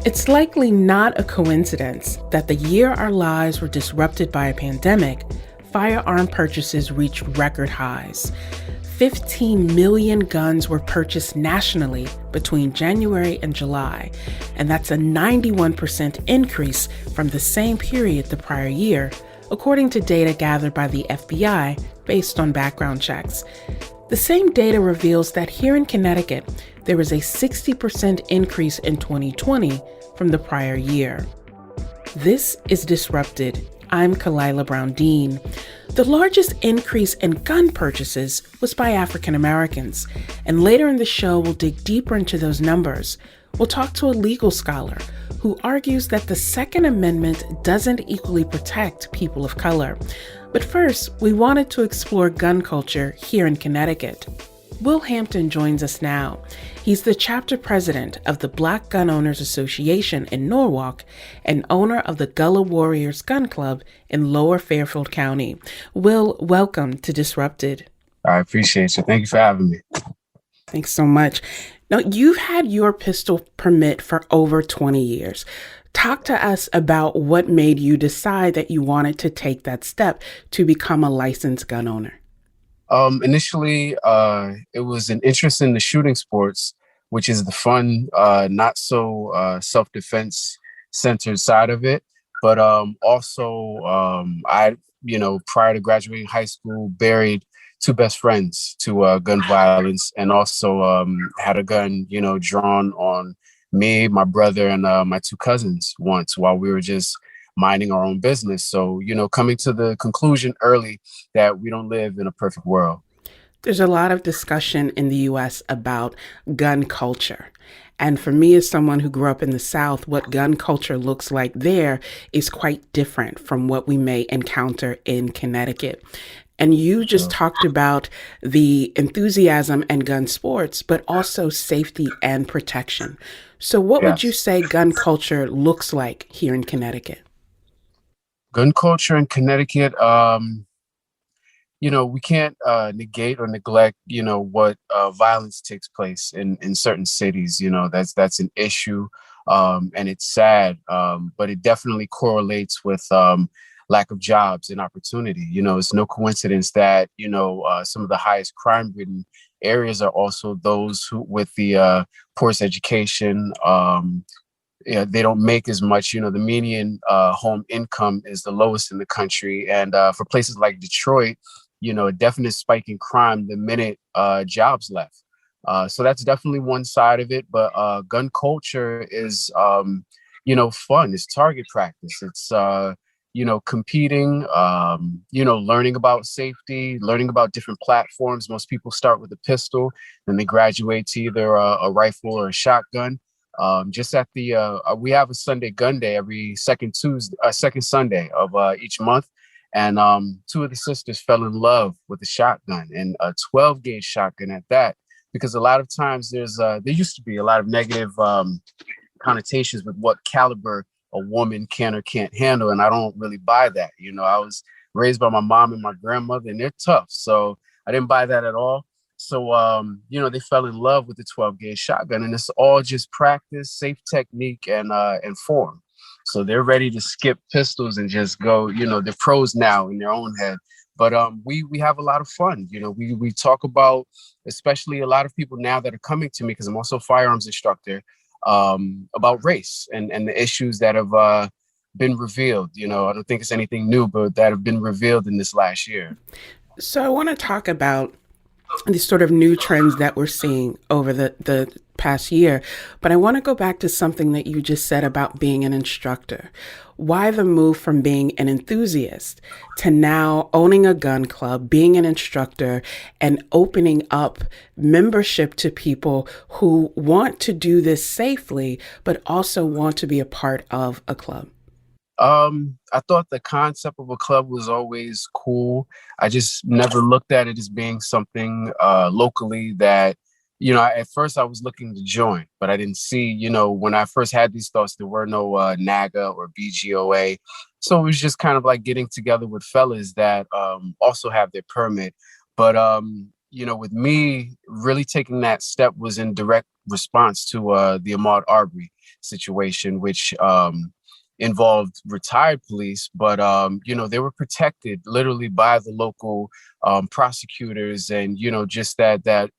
It's likely not a coincidence that the year our lives were disrupted by a pandemic, firearm purchases reached record highs. 15 million guns were purchased nationally between January and July, and that's a 91% increase from the same period the prior year, according to data gathered by the FBI based on background checks. The same data reveals that here in Connecticut, there was a 60% increase in 2020 from the prior year. This is Disrupted. I'm Kalila Brown Dean. The largest increase in gun purchases was by African Americans, and later in the show, we'll dig deeper into those numbers. We'll talk to a legal scholar who argues that the Second Amendment doesn't equally protect people of color. But first, we wanted to explore gun culture here in Connecticut. Will Hampton joins us now. He's the chapter president of the Black Gun Owners Association in Norwalk and owner of the Gullah Warriors Gun Club in Lower Fairfield County. Will, welcome to Disrupted. I appreciate you. Thank you for having me. Thanks so much. Now, you've had your pistol permit for over 20 years. Talk to us about what made you decide that you wanted to take that step to become a licensed gun owner. Initially, it was an interest in the shooting sports, which is the fun, not so self-defense centered side of it. But also, prior to graduating high school, buried two best friends to gun violence, and also had a gun, drawn on me, my brother, and my two cousins once while we were just minding our own business. So, coming to the conclusion early that we don't live in a perfect world. There's a lot of discussion in the U.S. about gun culture. And for me, as someone who grew up in the South, what gun culture looks like there is quite different from what we may encounter in Connecticut. And you just talked about the enthusiasm and gun sports, but also safety and protection. So what would you say gun culture looks like here in Connecticut? Gun culture in Connecticut, we can't negate or neglect, what violence takes place in certain cities. That's an issue, and it's sad, but it definitely correlates with lack of jobs and opportunity. It's no coincidence that, some of the highest crime-ridden areas are also those who with the poorest education. They don't make as much. The median home income is the lowest in the country. And for places like Detroit, a definite spike in crime the minute jobs left. So that's definitely one side of it. But gun culture is, fun. It's target practice. It's, competing, learning about safety, learning about different platforms. Most people start with a pistol, then they graduate to either a rifle or a shotgun. Just at the, we have a Sunday gun day every second Sunday of each month. And two of the sisters fell in love with a shotgun, and a 12 gauge shotgun at that, because a lot of times there used to be a lot of negative connotations with what caliber a woman can or can't handle. And I don't really buy that. I was raised by my mom and my grandmother, and they're tough. So I didn't buy that at all. So, they fell in love with the 12 gauge shotgun, and it's all just practice, safe technique, and form. So they're ready to skip pistols and just go, they're pros now in their own head. But we have a lot of fun. We talk about, especially a lot of people now that are coming to me, because I'm also a firearms instructor, about race and the issues that have been revealed. I don't think it's anything new, but that have been revealed in this last year. So I want to talk about these sort of new trends that we're seeing over the past year. But I want to go back to something that you just said about being an instructor. Why the move from being an enthusiast to now owning a gun club, being an instructor, and opening up membership to people who want to do this safely, but also want to be a part of a club? I thought the concept of a club was always cool. I just never looked at it as being something locally that, at first I was looking to join, but I didn't see, when I first had these thoughts, there were no NAGA or BGOA. So it was just kind of like getting together with fellas that also have their permit. But with me really taking that step was in direct response to the Ahmaud Arbery situation, which involved retired police, but they were protected literally by the local prosecutors, and just that the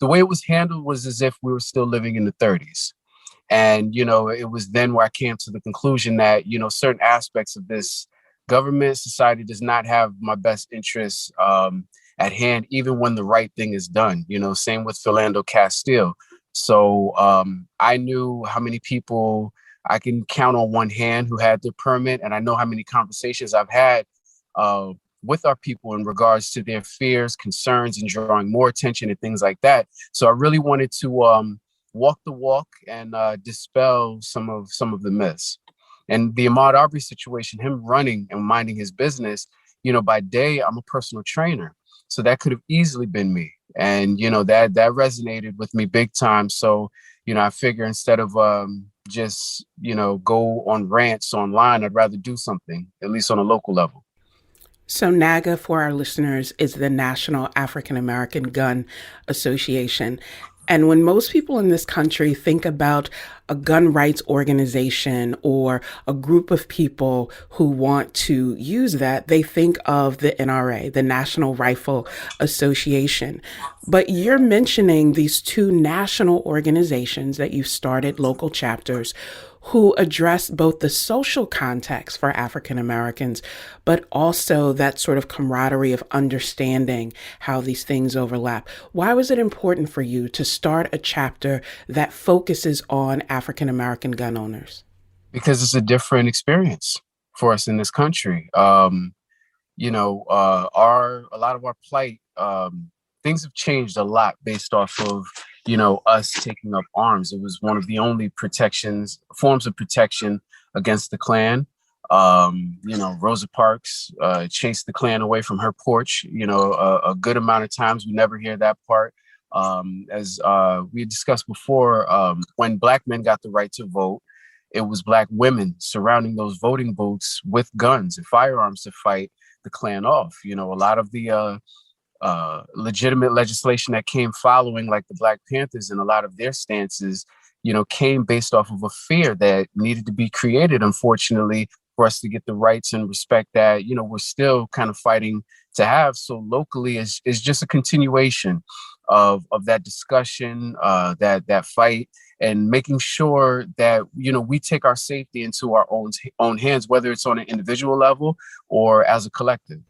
way it was handled was as if we were still living in the 30s. And it was then where I came to the conclusion that certain aspects of this government society does not have my best interests at hand, even when the right thing is done. Same with Philando Castile. So I knew how many people I can count on one hand who had their permit, and I know how many conversations I've had with our people in regards to their fears, concerns, and drawing more attention and things like that. So I really wanted to walk the walk and dispel some of the myths. And the Ahmaud Arbery situation, him running and minding his business, by day I'm a personal trainer, so that could have easily been me, and that resonated with me big time. So I figure instead of just go on rants online, I'd rather do something at least on a local level. So NAGA, for our listeners, is the National African American Gun Association. And when most people in this country think about a gun rights organization or a group of people who want to use that, they think of the NRA, the National Rifle Association. But you're mentioning these two national organizations that you've started, local chapters, who address both the social context for African Americans, but also that sort of camaraderie of understanding how these things overlap. Why was it important for you to start a chapter that focuses on African American gun owners? Because it's a different experience for us in this country. A lot of our plight, things have changed a lot based off of us taking up arms. It was one of the only forms of protection against the Klan. Rosa Parks chased the Klan away from her porch. A good amount of times we never hear that part. As we had discussed before, when Black men got the right to vote, it was Black women surrounding those voting booths with guns and firearms to fight the Klan off. A lot of the legitimate legislation that came following, like the Black Panthers, and a lot of their stances, came based off of a fear that needed to be created, unfortunately, for us to get the rights and respect that, we're still kind of fighting to have. So locally is just a continuation of that discussion, that fight, and making sure that, we take our safety into our own hands, whether it's on an individual level or as a collective.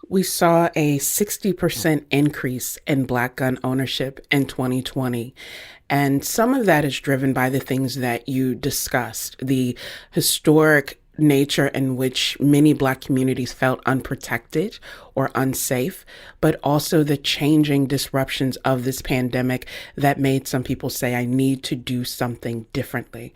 We saw a 60% increase in Black gun ownership in 2020. And some of that is driven by the things that you discussed, the historic nature in which many Black communities felt unprotected or unsafe, but also the changing disruptions of this pandemic that made some people say, I need to do something differently.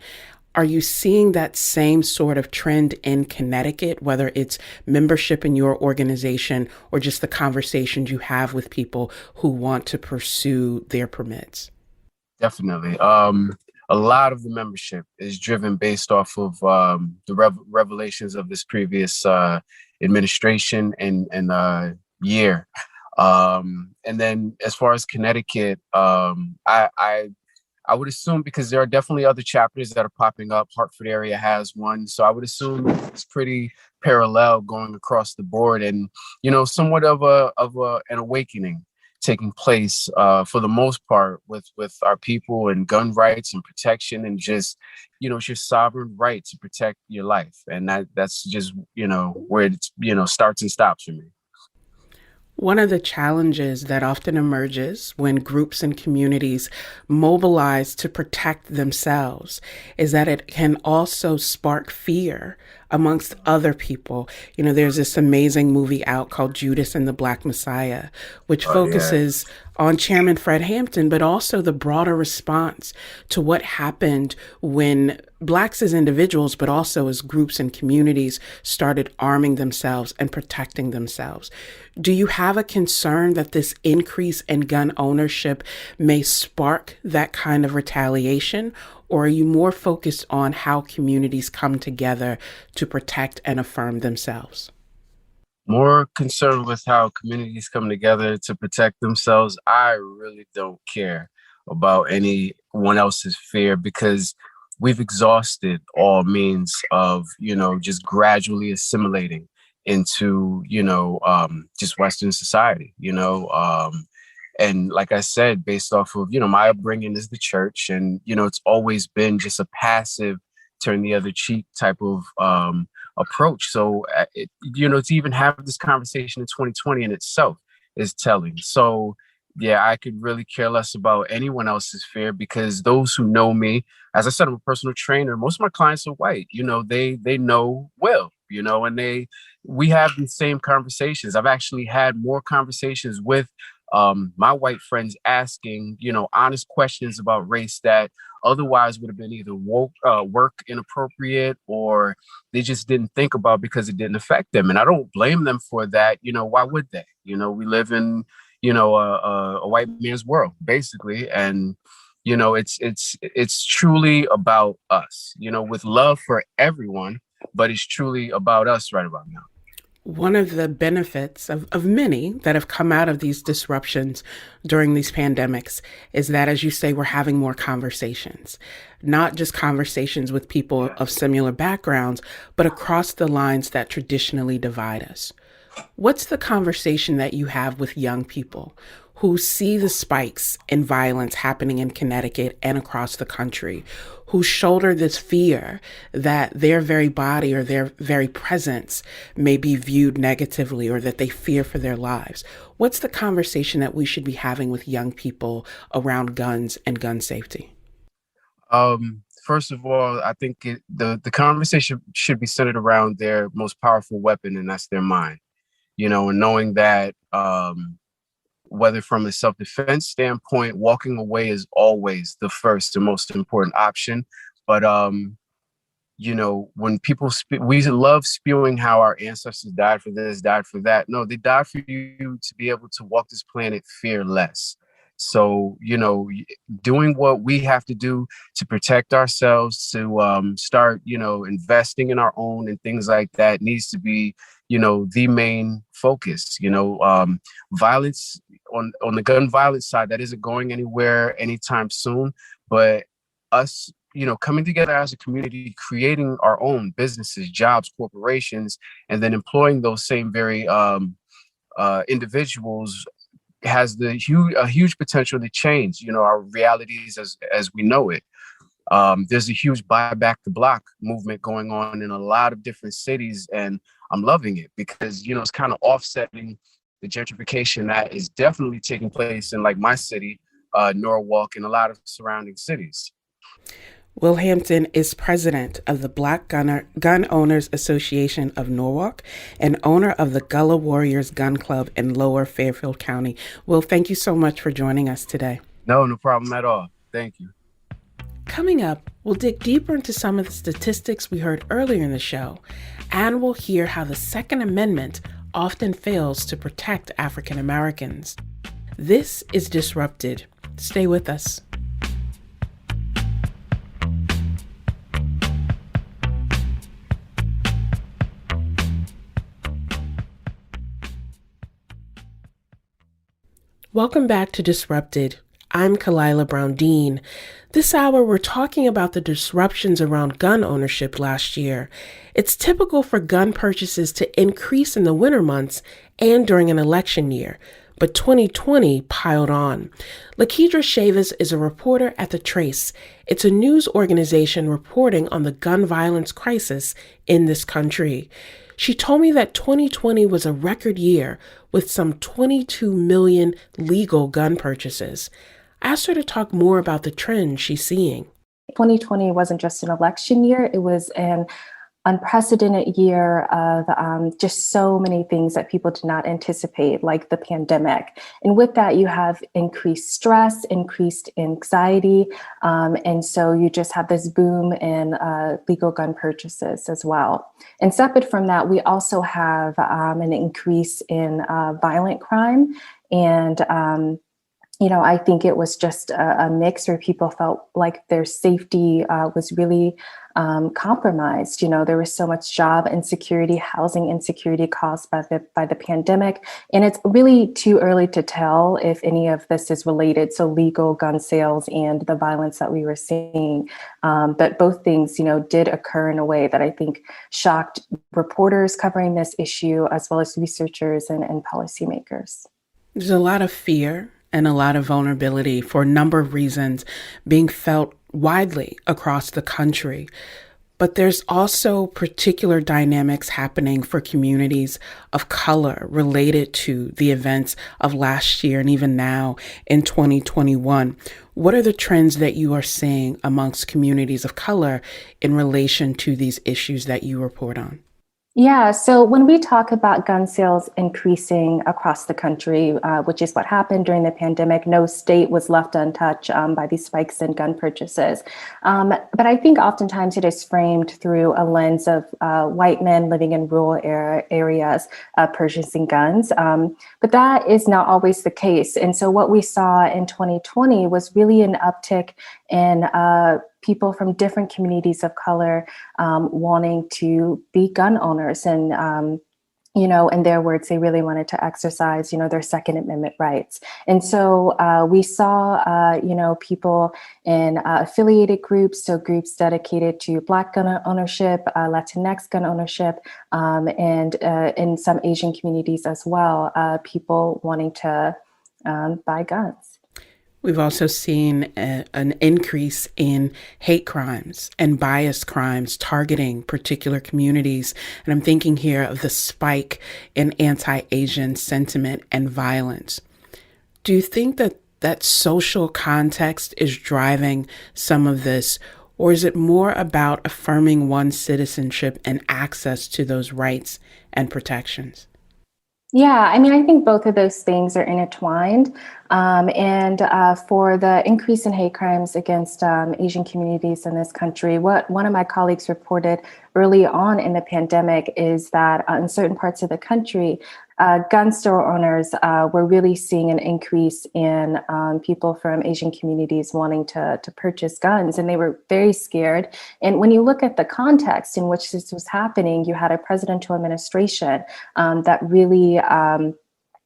Are you seeing that same sort of trend in Connecticut, whether it's membership in your organization or just the conversations you have with people who want to pursue their permits? Definitely. A lot of the membership is driven based off of the revelations of this previous administration and year. And then as far as Connecticut, I would assume, because there are definitely other chapters that are popping up. Hartford area has one. So I would assume it's pretty parallel going across the board, and, somewhat of an awakening taking place for the most part with our people, and gun rights and protection, and just, it's your sovereign right to protect your life. And that's just, where it starts and stops for me. One of the challenges that often emerges when groups and communities mobilize to protect themselves is that it can also spark fear amongst other people. There's this amazing movie out called Judas and the Black Messiah, which focuses on Chairman Fred Hampton, but also the broader response to what happened when Blacks as individuals, but also as groups and communities, started arming themselves and protecting themselves. Do you have a concern that this increase in gun ownership may spark that kind of retaliation? Or are you more focused on how communities come together to protect and affirm themselves? more concerned with how communities come together to protect themselves. I really don't care about anyone else's fear because we've exhausted all means of, just gradually assimilating into, just Western society, and like I said, based off of, my upbringing is the church, and, it's always been just a passive turn the other cheek type of approach. So, to even have this conversation in 2020 in itself is telling. So, yeah, I could really care less about anyone else's fear because those who know me, as I said, I'm a personal trainer. Most of my clients are white. They know Will. And we have the same conversations. I've actually had more conversations with my white friends asking, honest questions about race that otherwise would have been either work inappropriate or they just didn't think about because it didn't affect them. And I don't blame them for that. Why would they? We live in, a white man's world, basically. And, it's truly about us, with love for everyone, but it's truly about us right about now. One of the benefits of many that have come out of these disruptions during these pandemics is that, as you say, we're having more conversations, not just conversations with people of similar backgrounds, but across the lines that traditionally divide us. What's the conversation that you have with young people who see the spikes in violence happening in Connecticut and across the country, who shoulder this fear that their very body or their very presence may be viewed negatively or that they fear for their lives? What's the conversation that we should be having with young people around guns and gun safety? First of all, I think the conversation should be centered around their most powerful weapon, and that's their mind. And knowing that whether from a self-defense standpoint, walking away is always the first and most important option. But, when people we love spewing how our ancestors died for this, died for that. No, they died for you to be able to walk this planet fearless. So, doing what we have to do to protect ourselves, to start, investing in our own and things like that needs to be, the main focus. Violence on the gun violence side, that isn't going anywhere anytime soon. But us, coming together as a community, creating our own businesses, jobs, corporations, and then employing those same very individuals has a huge potential to change, our realities as we know it. There's a huge buy back the block movement going on in a lot of different cities, and I'm loving it because, it's kind of offsetting the gentrification that is definitely taking place in like my city, Norwalk, and a lot of surrounding cities. Will Hampton is president of the Black Gun Owners Association of Norwalk and owner of the Gullah Warriors Gun Club in Lower Fairfield County. Will, thank you so much for joining us today. No problem at all. Thank you. Coming up, we'll dig deeper into some of the statistics we heard earlier in the show, and we'll hear how the Second Amendment often fails to protect African Americans. This is Disrupted. Stay with us. Welcome back to Disrupted. I'm Kalila Brown-Dean. This hour, we're talking about the disruptions around gun ownership last year. It's typical for gun purchases to increase in the winter months and during an election year, but 2020 piled on. Lakedra Chavez is a reporter at The Trace. It's a news organization reporting on the gun violence crisis in this country. She told me that 2020 was a record year with some 22 million legal gun purchases. I asked her to talk more about the trends she's seeing. 2020 wasn't just an election year, it was an unprecedented year of just so many things that people did not anticipate, like the pandemic. And with that, you have increased stress, increased anxiety. And so you just have this boom in legal gun purchases as well. And separate from that, we also have an increase in violent crime and I think it was just a mix where people felt like their safety was really compromised. There was so much job insecurity, housing insecurity caused by the pandemic, and it's really too early to tell if any of this is related to legal gun sales and the violence that we were seeing. But both things, did occur in a way that I think shocked reporters covering this issue, as well as researchers and policymakers. There's a lot of fear and a lot of vulnerability for a number of reasons being felt widely across the country. But there's also particular dynamics happening for communities of color related to the events of last year and even now in 2021. What are the trends that you are seeing amongst communities of color in relation to these issues that you report on? Yeah, so when we talk about gun sales increasing across the country, which is what happened during the pandemic, no state was left untouched by these spikes in gun purchases. But I think oftentimes it is framed through a lens of white men living in rural areas purchasing guns. But that is not always the case. And so what we saw in 2020 was really an uptick in people from different communities of color wanting to be gun owners. And, in their words, they really wanted to exercise, their Second Amendment rights. And so we saw, people in affiliated groups, so groups dedicated to Black gun ownership, Latinx gun ownership, and in some Asian communities as well, people wanting to buy guns. We've also seen an increase in hate crimes and bias crimes targeting particular communities. And I'm thinking here of the spike in anti-Asian sentiment and violence. Do you think that that social context is driving some of this, or is it more about affirming one's citizenship and access to those rights and protections? Yeah, I mean, I think both of those things are intertwined. And for the increase in hate crimes against Asian communities in this country, what one of my colleagues reported early on in the pandemic is that in certain parts of the country, gun store owners were really seeing an increase in people from Asian communities wanting to purchase guns, and they were very scared. And when you look at the context in which this was happening, you had a presidential administration that really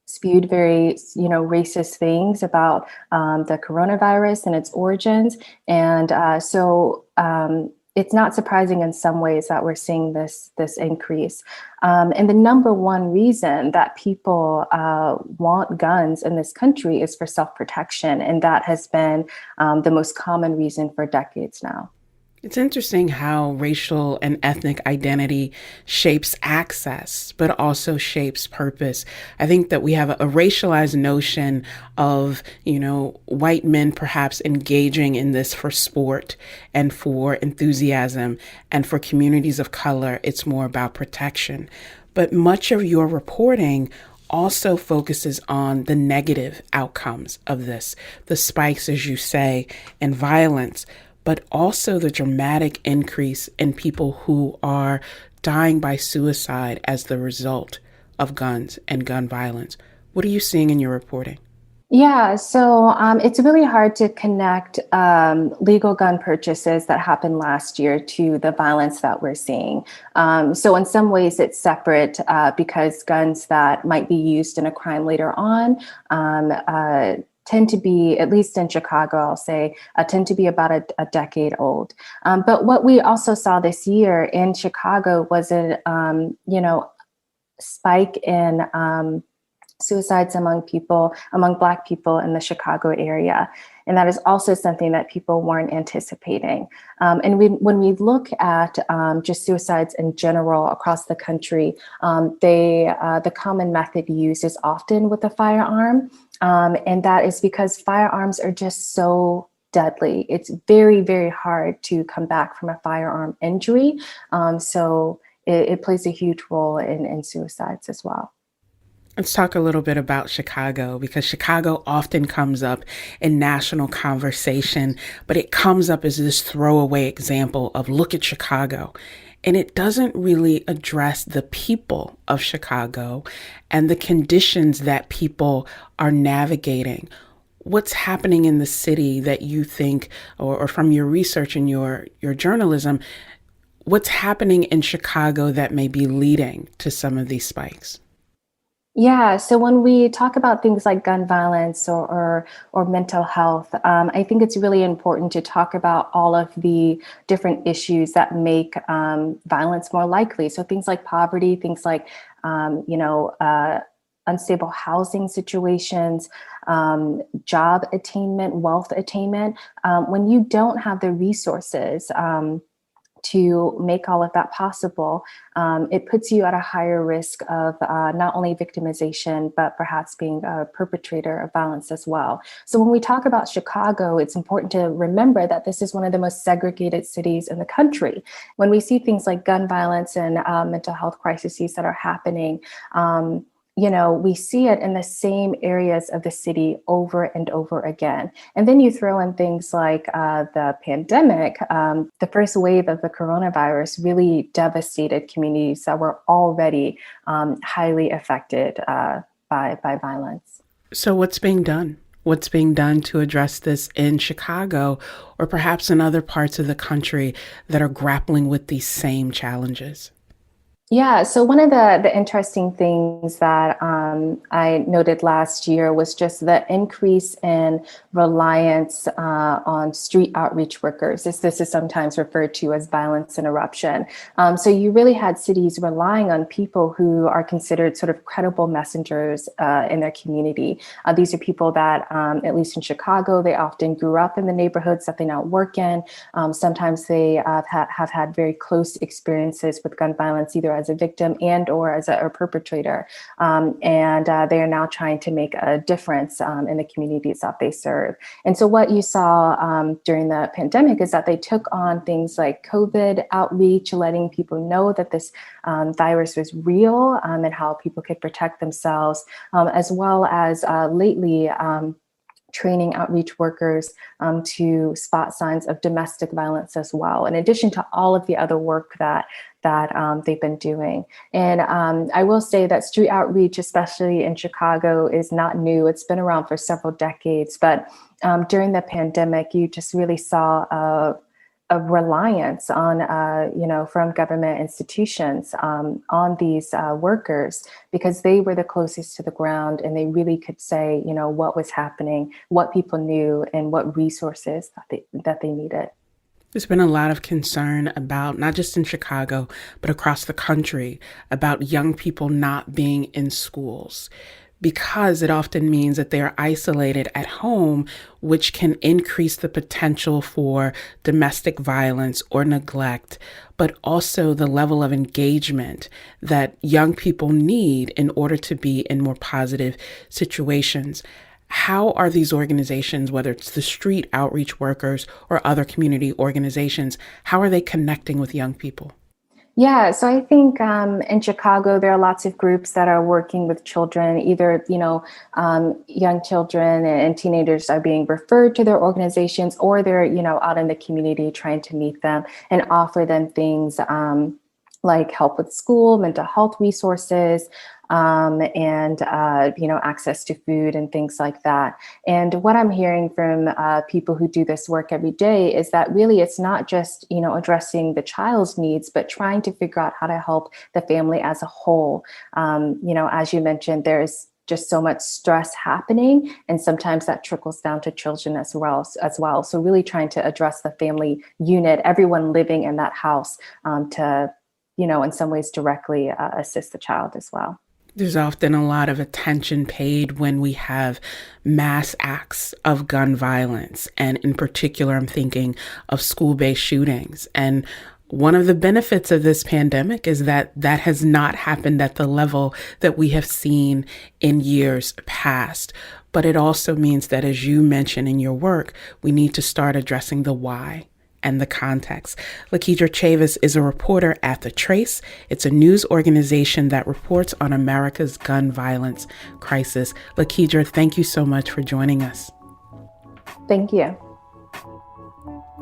spewed very, racist things about the coronavirus and its origins. And so it's not surprising in some ways that we're seeing this increase. And the number one reason that people want guns in this country is for self-protection. And that has been the most common reason for decades now. It's interesting how racial and ethnic identity shapes access, but also shapes purpose. I think that we have a racialized notion of, white men perhaps engaging in this for sport and for enthusiasm, and for communities of color, it's more about protection. But much of your reporting also focuses on the negative outcomes of this, the spikes, as you say, in violence, but also the dramatic increase in people who are dying by suicide as the result of guns and gun violence. What are you seeing in your reporting? Yeah, so it's really hard to connect legal gun purchases that happened last year to the violence that we're seeing. So in some ways it's separate because guns that might be used in a crime later on tend to be, at least in Chicago, I'll say, tend to be about a decade old. But what we also saw this year in Chicago was a, spike in suicides among Black people in the Chicago area. And that is also something that people weren't anticipating. And when we look at just suicides in general across the country, the common method used is often with a firearm. And that is because firearms are just so deadly. It's very, very hard to come back from a firearm injury. So it plays a huge role in suicides as well. Let's talk a little bit about Chicago, because Chicago often comes up in national conversation, but it comes up as this throwaway example of look at Chicago. And it doesn't really address the people of Chicago and the conditions that people are navigating. what's happening in the city that you think, or from your research and your journalism, what's happening in Chicago that may be leading to some of these spikes? Yeah, so when we talk about things like gun violence or mental health, I think it's really important to talk about all of the different issues that make violence more likely. So things like poverty, things like unstable housing situations, job attainment, wealth attainment. When you don't have the resources to make all of that possible, it puts you at a higher risk of not only victimization, but perhaps being a perpetrator of violence as well. So when we talk about Chicago, it's important to remember that this is one of the most segregated cities in the country. When we see things like gun violence and mental health crises that are happening, we see it in the same areas of the city over and over again. And then you throw in things like the pandemic. The first wave of the coronavirus really devastated communities that were already highly affected by violence. So what's being done? What's being done to address this in Chicago or perhaps in other parts of the country that are grappling with these same challenges? Yeah, so one of the interesting things that I noted last year was just the increase in reliance on street outreach workers. This is sometimes referred to as violence interruption. So you really had cities relying on people who are considered sort of credible messengers in their community. These are people that, at least in Chicago, they often grew up in the neighborhoods that they now work in. Sometimes they have had very close experiences with gun violence, either as a victim and or as a perpetrator. And they are now trying to make a difference in the communities that they serve. And so what you saw during the pandemic is that they took on things like COVID outreach, letting people know that this virus was real and how people could protect themselves, as well as lately training outreach workers to spot signs of domestic violence as well, in addition to all of the other work that they've been doing. And I will say that street outreach, especially in Chicago, is not new. It's been around for several decades, but during the pandemic, you just really saw a reliance on, from government institutions on these workers, because they were the closest to the ground and they really could say, what was happening, what people knew, and what resources that they needed. There's been a lot of concern about, not just in Chicago, but across the country, about young people not being in schools, because it often means that they're isolated at home, which can increase the potential for domestic violence or neglect, but also the level of engagement that young people need in order to be in more positive situations. How are these organizations, whether it's the street outreach workers or other community organizations, how are they connecting with young people? Yeah, so I think in Chicago, there are lots of groups that are working with children, either, young children and teenagers are being referred to their organizations, or they're, out in the community trying to meet them and offer them things like help with school, mental health resources, and access to food and things like that. And what I'm hearing from people who do this work every day is that really it's not just, addressing the child's needs, but trying to figure out how to help the family as a whole. As you mentioned, there's just so much stress happening, and sometimes that trickles down to children as well. So really trying to address the family unit, everyone living in that house, to, in some ways directly assist the child as well. There's often a lot of attention paid when we have mass acts of gun violence. And in particular, I'm thinking of school-based shootings. And one of the benefits of this pandemic is that that has not happened at the level that we have seen in years past. But it also means that, as you mentioned in your work, we need to start addressing the why and the context. Lakedra Chavis is a reporter at The Trace. It's a news organization that reports on America's gun violence crisis. Lakedra, thank you so much for joining us. Thank you.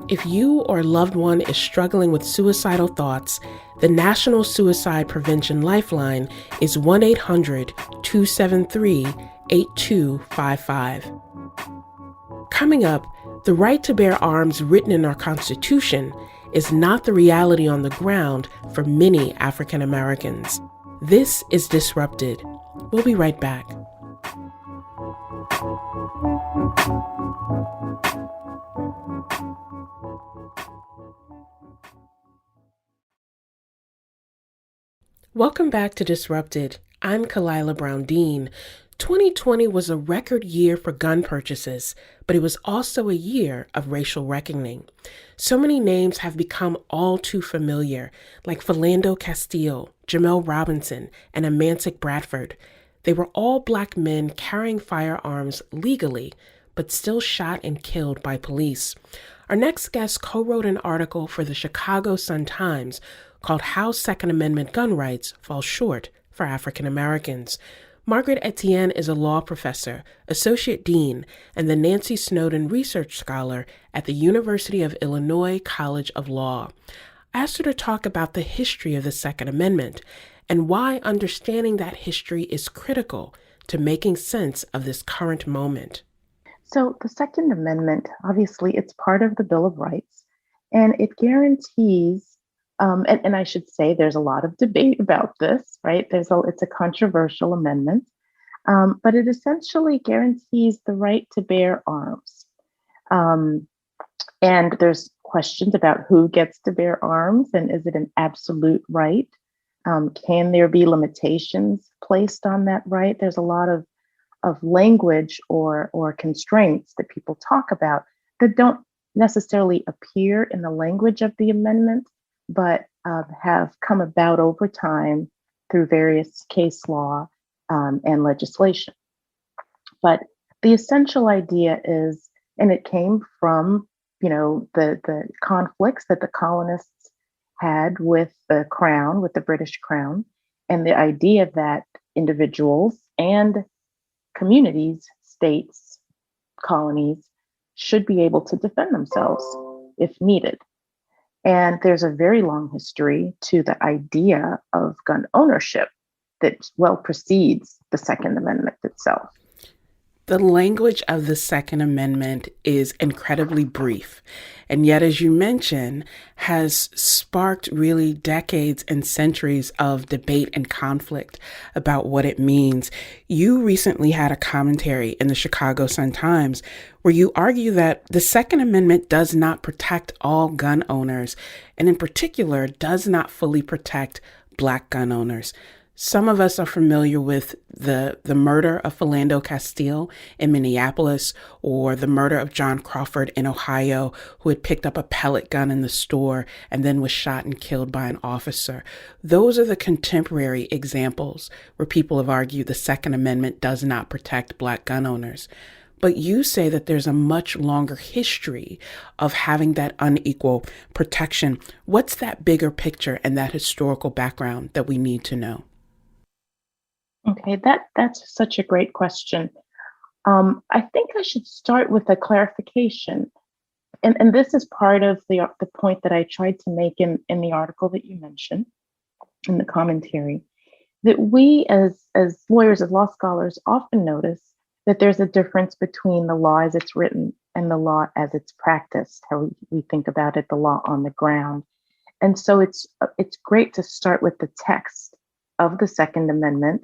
If you or a loved one is struggling with suicidal thoughts, the National Suicide Prevention Lifeline is 1-800-273-8255. Coming up, the right to bear arms written in our Constitution is not the reality on the ground for many African Americans. This is Disrupted. We'll be right back. Welcome back to Disrupted. I'm Kalila Brown-Dean. 2020 was a record year for gun purchases, but it was also a year of racial reckoning. So many names have become all too familiar, like Philando Castile, Jamel Robinson, and Amancik Bradford. They were all Black men carrying firearms legally, but still shot and killed by police. Our next guest co-wrote an article for the Chicago Sun-Times called How Second Amendment Gun Rights Fall Short for African Americans. Margaret Etienne is a law professor, associate dean, and the Nancy Snowden Research Scholar at the University of Illinois College of Law. I asked her to talk about the history of the Second Amendment and why understanding that history is critical to making sense of this current moment. So the Second Amendment, obviously, it's part of the Bill of Rights, and it guarantees, and I should say there's a lot of debate about this, right? It's a controversial amendment, but it essentially guarantees the right to bear arms. And there's questions about who gets to bear arms and is it an absolute right? Can there be limitations placed on that right? There's a lot of language or constraints that people talk about that don't necessarily appear in the language of the amendment, but have come about over time through various case law and legislation. But the essential idea is, and it came from, the conflicts that the colonists had with the crown, with the British crown, and the idea that individuals and communities, states, colonies should be able to defend themselves if needed. And there's a very long history to the idea of gun ownership that well precedes the Second Amendment itself. The language of the Second Amendment is incredibly brief, and yet, as you mentioned, has sparked really decades and centuries of debate and conflict about what it means. You recently had a commentary in the Chicago Sun-Times where you argue that the Second Amendment does not protect all gun owners, and in particular, does not fully protect Black gun owners. Some of us are familiar with the murder of Philando Castile in Minneapolis, or the murder of John Crawford in Ohio, who had picked up a pellet gun in the store and then was shot and killed by an officer. Those are the contemporary examples where people have argued the Second Amendment does not protect Black gun owners. But you say that there's a much longer history of having that unequal protection. What's that bigger picture and that historical background that we need to know? Okay, that's such a great question. I think I should start with a clarification. And this is part of the point that I tried to make in the article that you mentioned, in the commentary, that we as lawyers, as law scholars, often notice that there's a difference between the law as it's written and the law as it's practiced, how we think about it, the law on the ground. And so it's great to start with the text of the Second Amendment.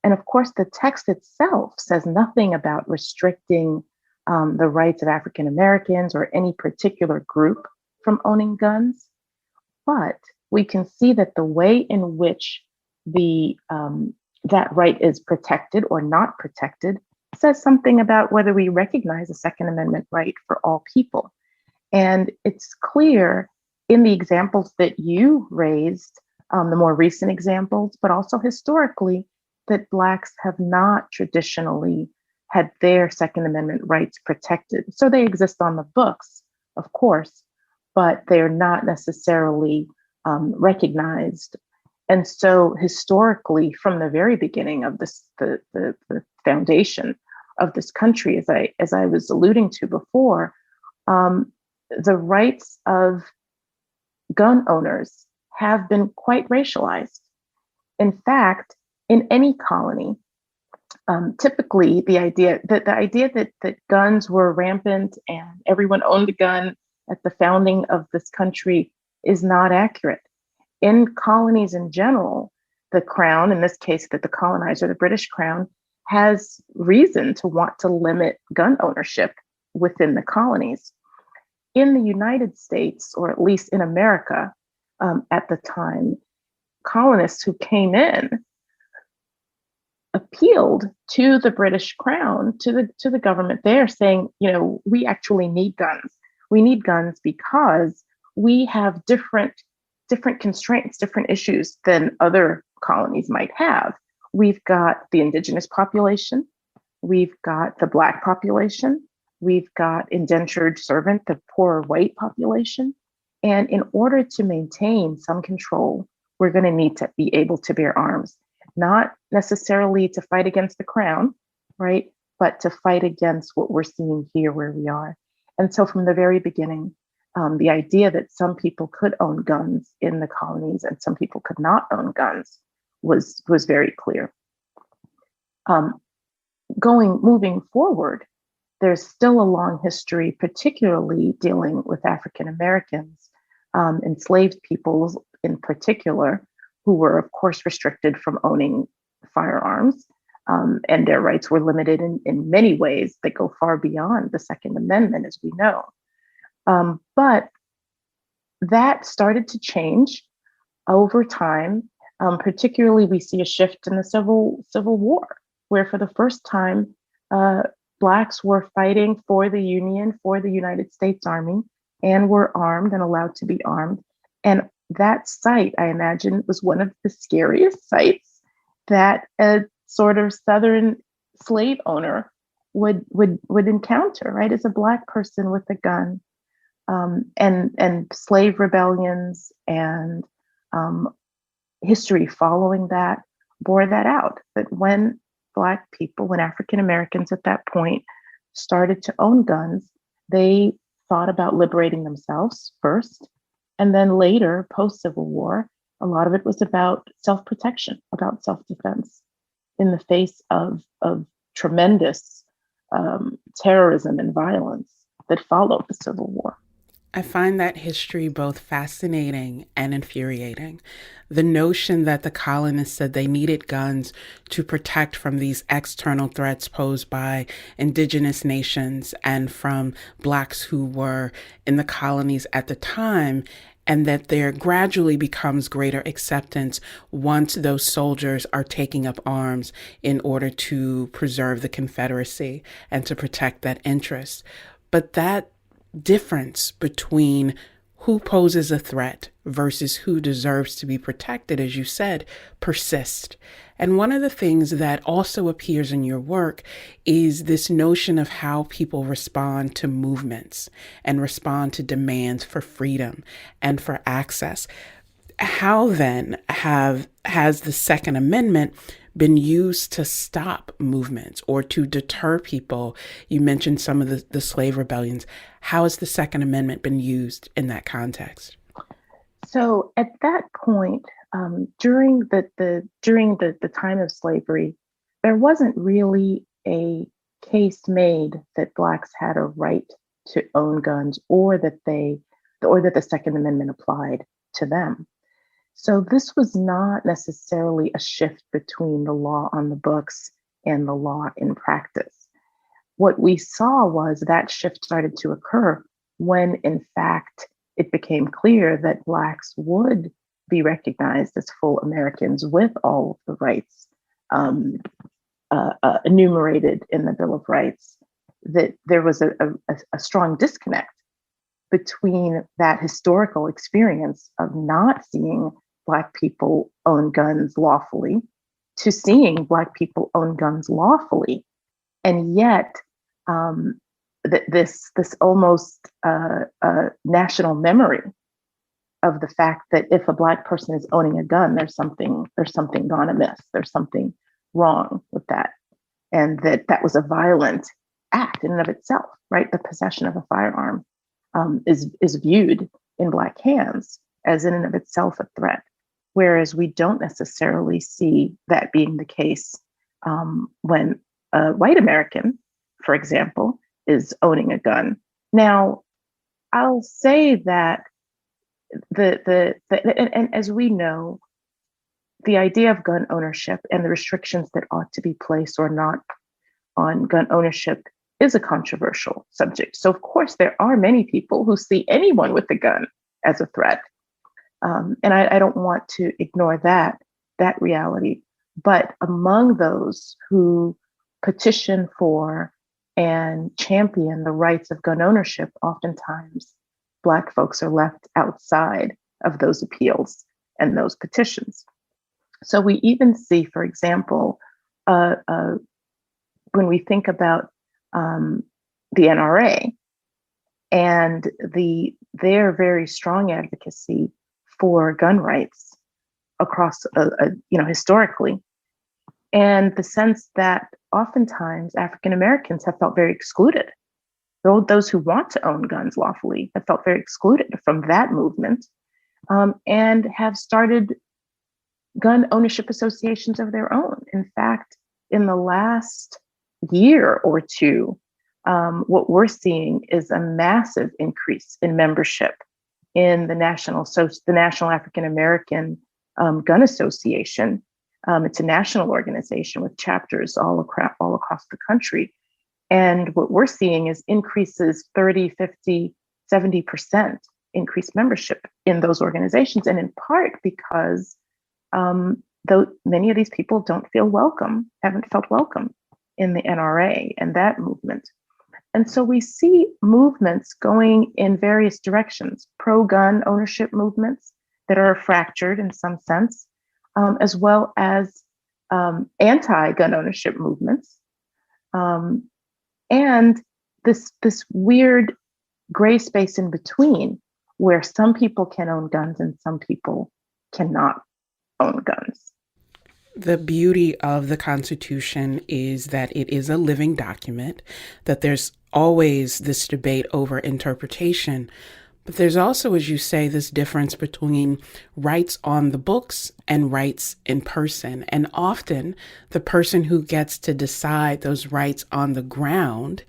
And of course, the text itself says nothing about restricting the rights of African Americans or any particular group from owning guns. But we can see that the way in which that right is protected or not protected says something about whether we recognize a Second Amendment right for all people. And it's clear in the examples that you raised, the more recent examples, but also historically, that Blacks have not traditionally had their Second Amendment rights protected. So they exist on the books, of course, but they're not necessarily recognized. And so historically, from the very beginning of this, the foundation of this country, as I was alluding to before, the rights of gun owners have been quite racialized. In fact, in any colony, typically the idea that guns were rampant and everyone owned a gun at the founding of this country is not accurate. In colonies in general, the crown, in this case, that the colonizer, the British crown, has reason to want to limit gun ownership within the colonies. In the United States, or at least in America at the time, colonists who came in appealed to the British crown, to the government there, saying, we actually need guns. We need guns because we have different constraints, different issues than other colonies might have. We've got the indigenous population, we've got the Black population, we've got indentured servant, the poor white population. And in order to maintain some control, we're going to need to be able to bear arms, not necessarily to fight against the crown, right? But to fight against what we're seeing here where we are. And so from the very beginning, the idea that some people could own guns in the colonies and some people could not own guns was very clear. Moving forward, there's still a long history, particularly dealing with African Americans, enslaved peoples in particular, who were, of course, restricted from owning firearms, and their rights were limited in many ways that go far beyond the Second Amendment, as we know. But that started to change over time. Particularly, we see a shift in the Civil War, where for the first time, Blacks were fighting for the Union, for the United States Army, and were armed and allowed to be armed. And that sight, I imagine, was one of the scariest sights that a sort of Southern slave owner would encounter, right? As a Black person with a gun, and slave rebellions and history following that bore that out. That when Black people, when African Americans at that point started to own guns, they thought about liberating themselves first. And then later, post-Civil War, a lot of it was about self-protection, about self-defense in the face of tremendous terrorism and violence that followed the Civil War. I find that history both fascinating and infuriating. The notion that the colonists said they needed guns to protect from these external threats posed by indigenous nations and from Blacks who were in the colonies at the time, and that there gradually becomes greater acceptance once those soldiers are taking up arms in order to preserve the Confederacy and to protect that interest. But that difference between who poses a threat versus who deserves to be protected, as you said, persists. And one of the things that also appears in your work is this notion of how people respond to movements and respond to demands for freedom and for access. How then has the Second Amendment been used to stop movements or to deter people? You mentioned some of the slave rebellions. How has the Second Amendment been used in that context? So at that point, during the time of slavery, there wasn't really a case made that Blacks had a right to own guns, or that the Second Amendment applied to them. So this was not necessarily a shift between the law on the books and the law in practice. What we saw was that shift started to occur when, in fact, it became clear that Blacks would be recognized as full Americans with all of the rights enumerated in the Bill of Rights, that there was a strong disconnect between that historical experience of not seeing Black people own guns lawfully to seeing Black people own guns lawfully. And yet, this almost national memory of the fact that if a Black person is owning a gun, there's something gone amiss. There's something wrong with that, and that was a violent act in and of itself. Right, the possession of a firearm is viewed in Black hands as in and of itself a threat, whereas we don't necessarily see that being the case when a white American, for example, is owning a gun. Now, I'll say that and as we know, the idea of gun ownership and the restrictions that ought to be placed or not on gun ownership is a controversial subject. So, of course, there are many people who see anyone with a gun as a threat. And I don't want to ignore that reality. But among those who petition for and champion the rights of gun ownership, oftentimes Black folks are left outside of those appeals and those petitions. So we even see, for example, when we think about the NRA and their very strong advocacy for gun rights across, historically, and the sense that oftentimes African Americans have felt very excluded. Those who want to own guns lawfully have felt very excluded from that movement, and have started gun ownership associations of their own. In fact, in the last year or two, what we're seeing is a massive increase in membership in the National African American Gun Association. It's a national organization with chapters all across the country. And what we're seeing is increases 30, 50, 70% increased membership in those organizations. And in part because though many of these people haven't felt welcome in the NRA and that movement. And so we see movements going in various directions, pro-gun ownership movements that are fractured in some sense, as well as anti-gun ownership movements. And this weird gray space in between where some people can own guns and some people cannot own guns. The beauty of the Constitution is that it is a living document, that there's always this debate over interpretation. But there's also, as you say, this difference between rights on the books and rights in person. And often the person who gets to decide those rights on the ground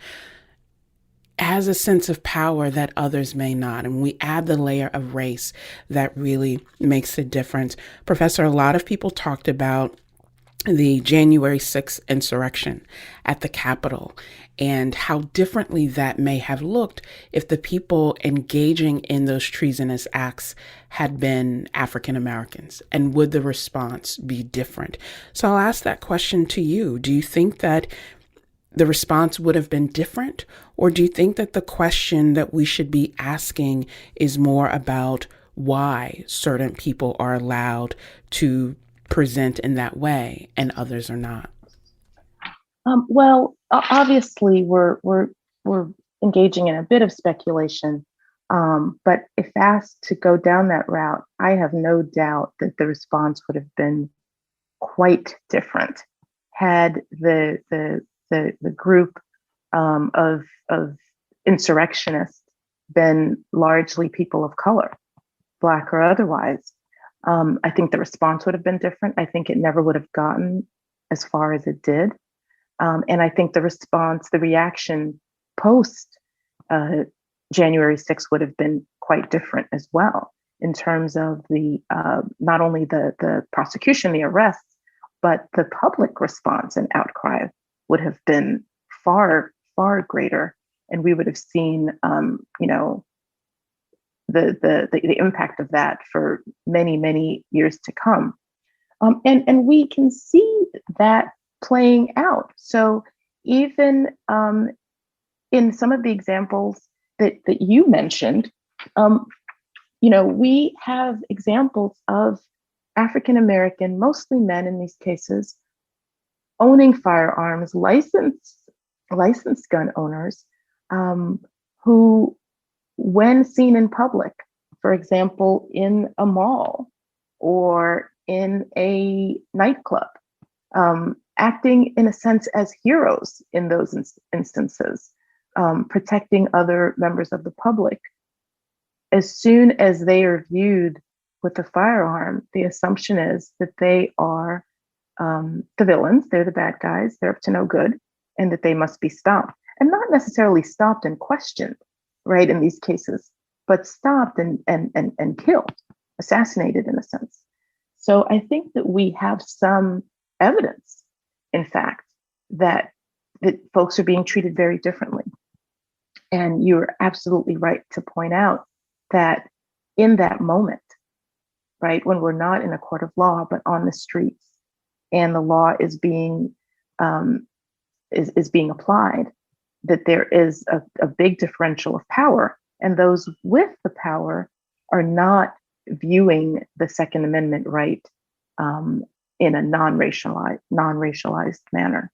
has a sense of power that others may not. And we add the layer of race that really makes a difference. Professor, a lot of people talked about the January 6th insurrection at the Capitol and how differently that may have looked if the people engaging in those treasonous acts had been African Americans. And would the response be different? So I'll ask that question to you. Do you think that the response would have been different? Or do you think that the question that we should be asking is more about why certain people are allowed to present in that way and others are not? Well, obviously, we're engaging in a bit of speculation, but if asked to go down that route, I have no doubt that the response would have been quite different had the group of insurrectionists been largely people of color, Black or otherwise. I think the response would have been different. I think it never would have gotten as far as it did. And I think the reaction post January 6th would have been quite different as well in terms of the not only the prosecution, the arrests, but the public response and outcry would have been far, far greater. And we would have seen, the impact of that for many, many years to come. And we can see that playing out. So even in some of the examples that you mentioned, we have examples of African American, mostly men in these cases, owning firearms, licensed gun owners, who, when seen in public, for example, in a mall or in a nightclub, acting in a sense as heroes in those instances, protecting other members of the public. As soon as they are viewed with a firearm, the assumption is that they are the villains, they're the bad guys, they're up to no good, and that they must be stopped. And not necessarily stopped and questioned, right, in these cases, but stopped and killed, assassinated in a sense. So I think that we have some evidence, in fact, that folks are being treated very differently. And you're absolutely right to point out that in that moment, right, when we're not in a court of law, but on the streets, and the law is being being applied, that there is a big differential of power, and those with the power are not viewing the Second Amendment right in a non-racialized manner.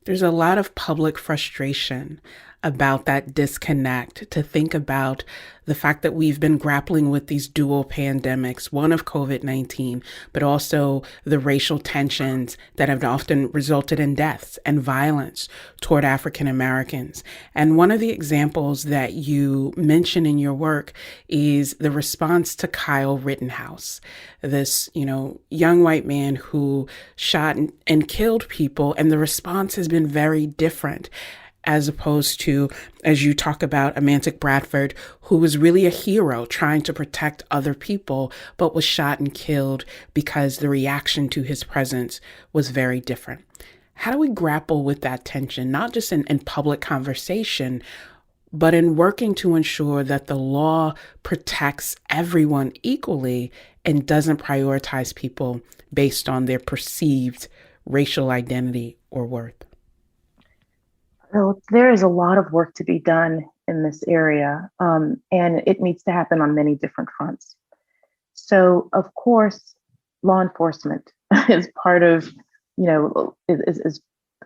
There's a lot of public frustration about that disconnect, to think about the fact that we've been grappling with these dual pandemics, one of COVID-19, but also the racial tensions that have often resulted in deaths and violence toward African Americans. And one of the examples that you mention in your work is the response to Kyle Rittenhouse, this, young white man who shot and killed people. And the response has been very different, as opposed to, as you talk about, Amantic Bradford, who was really a hero trying to protect other people, but was shot and killed because the reaction to his presence was very different. How do we grapple with that tension, not just in public conversation, but in working to ensure that the law protects everyone equally and doesn't prioritize people based on their perceived racial identity or worth? Well, there is a lot of work to be done in this area, and it needs to happen on many different fronts. So, of course, law enforcement is part of, is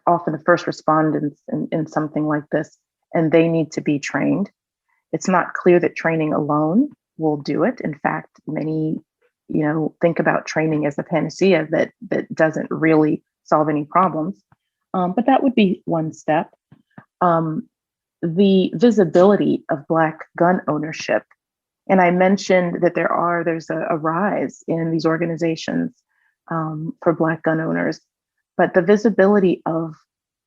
often the first responders in something like this, and they need to be trained. It's not clear that training alone will do it. In fact, many, think about training as a panacea that doesn't really solve any problems. But that would be one step. The visibility of Black gun ownership. And I mentioned that there's a rise in these organizations for Black gun owners, but the visibility of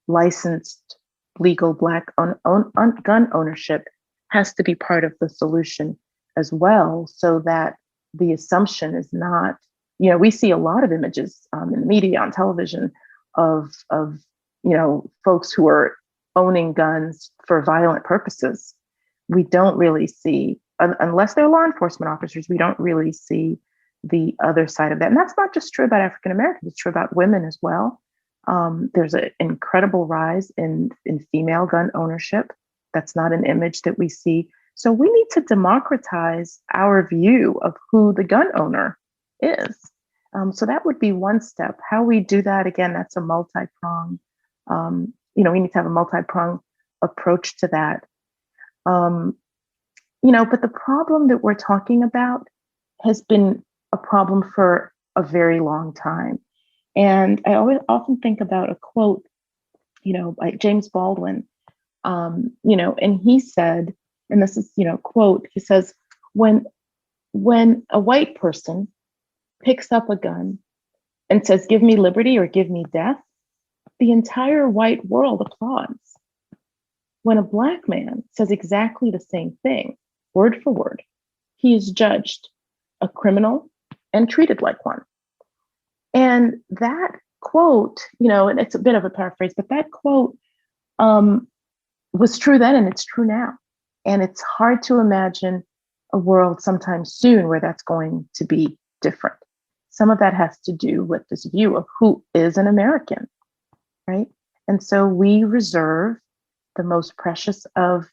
licensed legal Black gun ownership has to be part of the solution as well, so that the assumption is not, we see a lot of images in the media, on television, of folks who are owning guns for violent purposes. We don't really see, unless they're law enforcement officers, we don't really see the other side of that. And that's not just true about African Americans, it's true about women as well. There's an incredible rise in female gun ownership. That's not an image that we see. So we need to democratize our view of who the gun owner is. So that would be one step. How we do that, again, that's a multi-pronged, we need to have a multi-pronged approach to that. But the problem that we're talking about has been a problem for a very long time. And I often think about a quote, by James Baldwin, and he said, and this is, quote, he says, when a white person picks up a gun and says, "Give me liberty" or "Give me death," the entire white world applauds. When a Black man says exactly the same thing, word for word, he is judged a criminal and treated like one. And that quote, and it's a bit of a paraphrase, but that quote was true then and it's true now. And it's hard to imagine a world sometime soon where that's going to be different. Some of that has to do with this view of who is an American, right? And so we reserve the most precious of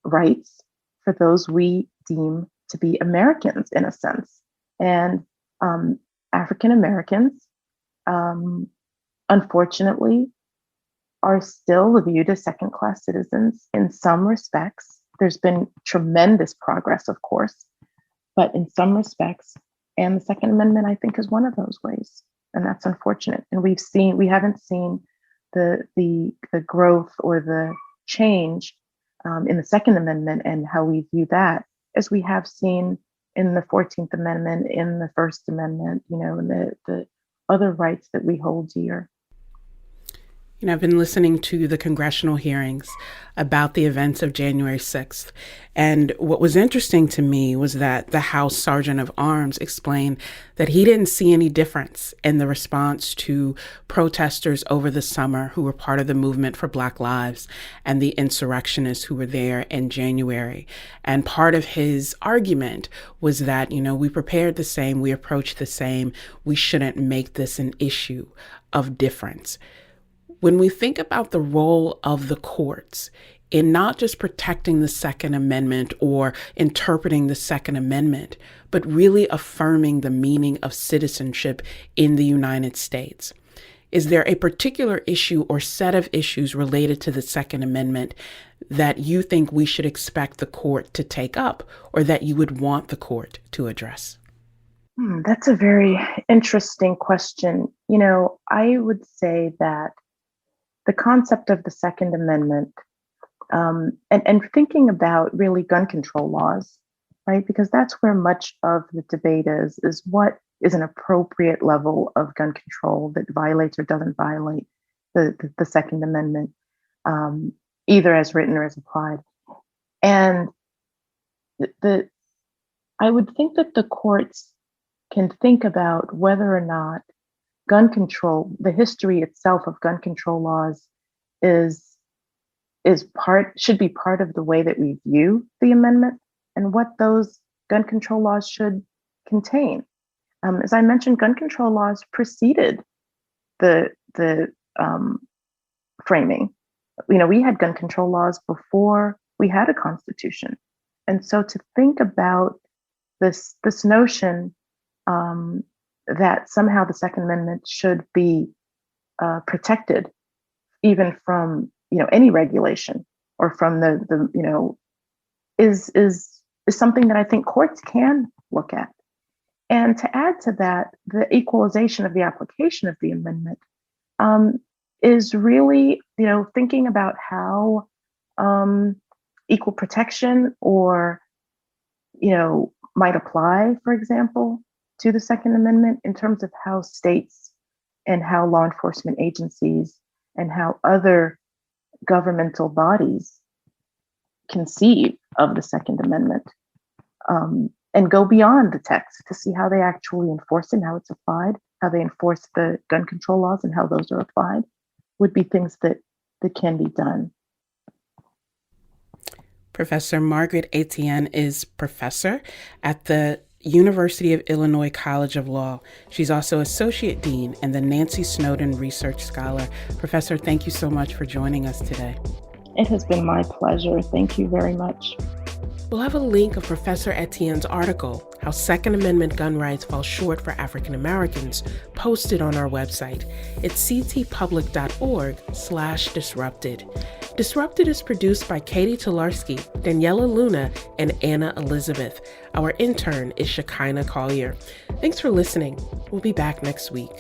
rights for those we deem to be Americans, in a sense. And African Americans, unfortunately, are still viewed as second-class citizens in some respects. There's been tremendous progress, of course, but in some respects, and the Second Amendment, I think, is one of those ways, and that's unfortunate. And we haven't seen the growth or the change in the Second Amendment and how we view that as we have seen in the 14th Amendment, in the First Amendment, in the other rights that we hold dear. You know, I've been listening to the congressional hearings about the events of January 6th. And what was interesting to me was that the House Sergeant of Arms explained that he didn't see any difference in the response to protesters over the summer who were part of the movement for Black Lives and the insurrectionists who were there in January. And part of his argument was that, you know, we prepared the same, we approached the same, we shouldn't make this an issue of difference. When we think about the role of the courts in not just protecting the Second Amendment or interpreting the Second Amendment, but really affirming the meaning of citizenship in the United States, is there a particular issue or set of issues related to the Second Amendment that you think we should expect the court to take up or that you would want the court to address? That's a very interesting question. You know, I would say that the concept of the Second Amendment, and thinking about really gun control laws, right? Because that's where much of the debate is what is an appropriate level of gun control that violates or doesn't violate the Second Amendment, either as written or as applied. And I would think that the courts can think about whether or not gun control, the history itself of gun control laws should be part of the way that we view the amendment and what those gun control laws should contain. As I mentioned, gun control laws preceded the framing. You know, we had gun control laws before we had a constitution. And so to think about this notion that somehow the Second Amendment should be protected, even from any regulation or from the is something that I think courts can look at. And to add to that, the equalization of the application of the amendment is really thinking about how equal protection or might apply, for example, to the Second Amendment in terms of how states and how law enforcement agencies and how other governmental bodies conceive of the Second Amendment, and go beyond the text to see how they actually enforce it and how it's applied, how they enforce the gun control laws and how those are applied, would be things that can be done. Professor Margaret Etienne is professor at the University of Illinois College of Law. She's also Associate Dean and the Nancy Snowden Research Scholar. Professor, thank you so much for joining us today. It has been my pleasure. Thank you very much. We'll have a link of Professor Etienne's article, How Second Amendment Gun Rights Fall Short for African Americans, posted on our website. It's ctpublic.org/disrupted. Disrupted is produced by Katie Tolarski, Daniela Luna, and Anna Elizabeth. Our intern is Shekinah Collier. Thanks for listening. We'll be back next week.